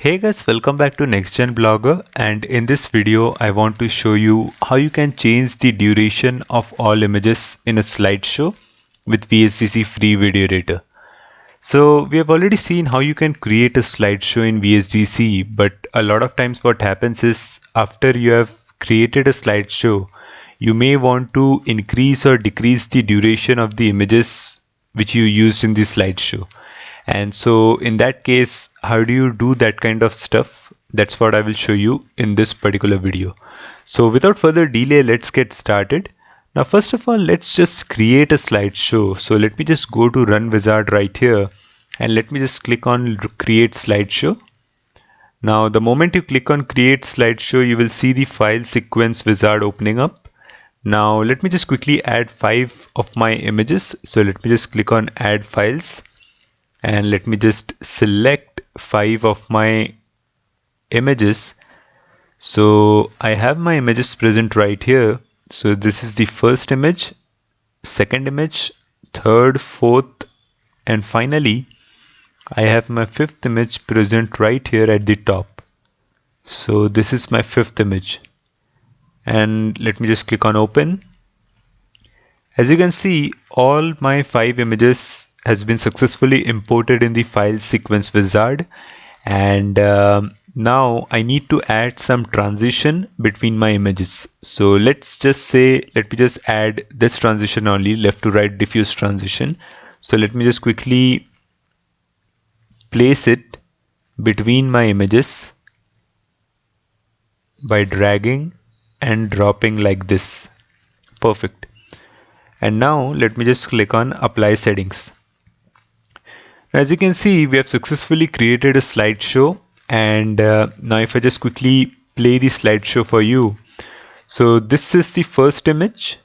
Hey guys, welcome back to NextGen Blogger, and in this video I want to show you how you can change the duration of all images in a slideshow with VSDC free video editor. So we have already seen how you can create a slideshow in VSDC, but a lot of times what happens is after you have created a slideshow, you may want to increase or decrease the duration of the images which you used in the slideshow. And so in that case, how do you do that kind of stuff? That's what I will show you in this particular video. So without further delay, let's get started. Now, first of all, let's just create a slideshow. So let me just go to Run Wizard right here and let me just click on Create Slideshow. Now, the moment you click on Create Slideshow, you will see the file sequence wizard opening up. Now, let me just quickly add 5 of my images. So let me just click on Add Files. And let me just select 5 of my images. So I have my images present right here. So this is the first image, second image, third, fourth, and finally I have my fifth image present right here at the top. So this is my fifth image. And let me just click on open. As you can see, all my 5 images has been successfully imported in the file sequence wizard, and now I need to add some transition between my images. So let me just add this transition only, left to right diffuse transition. So let me just quickly place it between my images by dragging and dropping like this. Perfect. And now let me just click on apply settings. As you can see, we have successfully created a slideshow, and now if I just quickly play the slideshow for you. So this is the first image,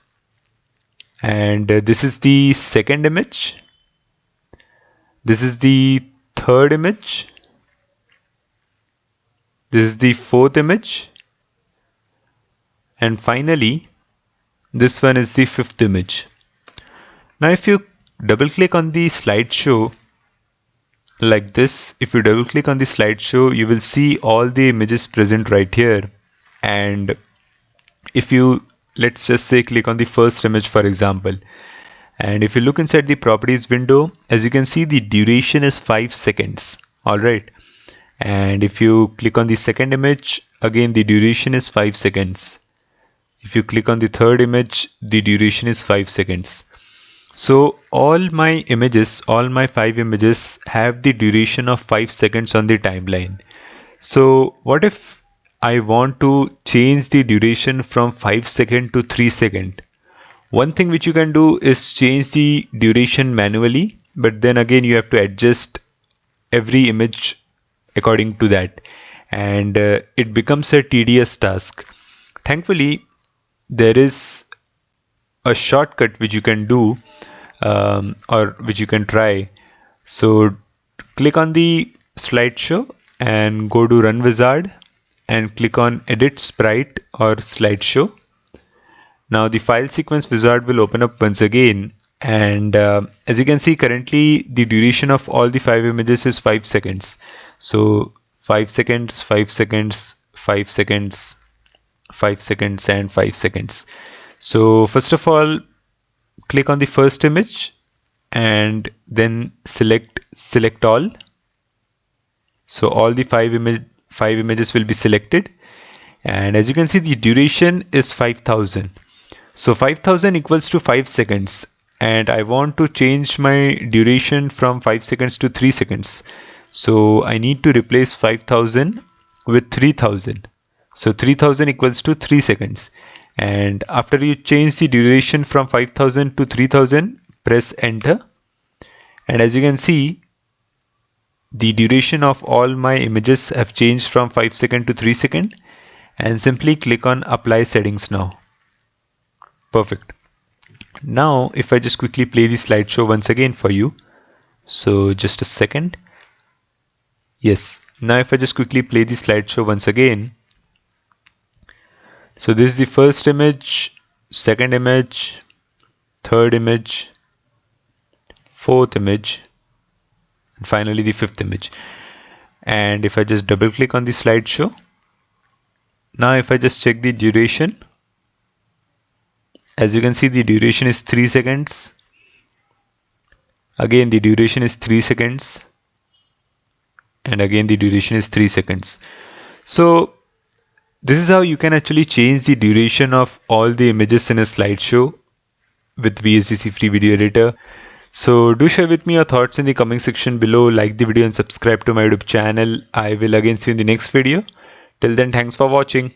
and this is the second image. This is the third image. This is the fourth image. And finally, this one is the fifth image. Now if you double click on the slideshow like this, if you double click on the slideshow, you will see all the images present right here. And if you, let's just say, click on the first image for example, and if you look inside the properties window, as you can see, the duration is 5 seconds. All right. And if you click on the second image, again the duration is 5 seconds. If you click on the third image, the duration is 5 seconds. So all my images, all my 5 images have the duration of 5 seconds on the timeline. So what if I want to change the duration from 5 second to 3 second? One thing which you can do is change the duration manually, but then again you have to adjust every image according to that, and it becomes a tedious task. Thankfully, there is a shortcut which you can do, or which you can try. So click on the slideshow and go to Run Wizard and click on Edit Sprite or Slideshow. Now the file sequence wizard will open up once again, and as you can see, currently the duration of all the 5 images is 5 seconds. So 5 seconds, 5 seconds, 5 seconds, 5 seconds, and 5 seconds. So first of all, click on the first image and then select all. So all the 5 images will be selected, and as you can see, the duration is 5000. So 5000 equals to 5 seconds, and I want to change my duration from 5 seconds to 3 seconds. So I need to replace 5000 with 3000. So 3000 equals to 3 seconds. And after you change the duration from 5000 to 3000, press enter. And as you can see, the duration of all my images have changed from 5 second to 3 second, and simply click on apply settings now. Perfect. Now, if I just quickly play the slideshow once again for you. So just a second. Yes. Now if I just quickly play the slideshow once again. So this is the first image, second image, third image, fourth image, and finally the fifth image. And if I just double click on the slideshow, now if I just check the duration, as you can see the duration is 3 seconds. Again the duration is 3 seconds, and again the duration is 3 seconds. So this is how you can actually change the duration of all the images in a slideshow with VSDC Free Video Editor. So do share with me your thoughts in the comment section below, like the video and subscribe to my YouTube channel. I will again see you in the next video. Till then, thanks for watching.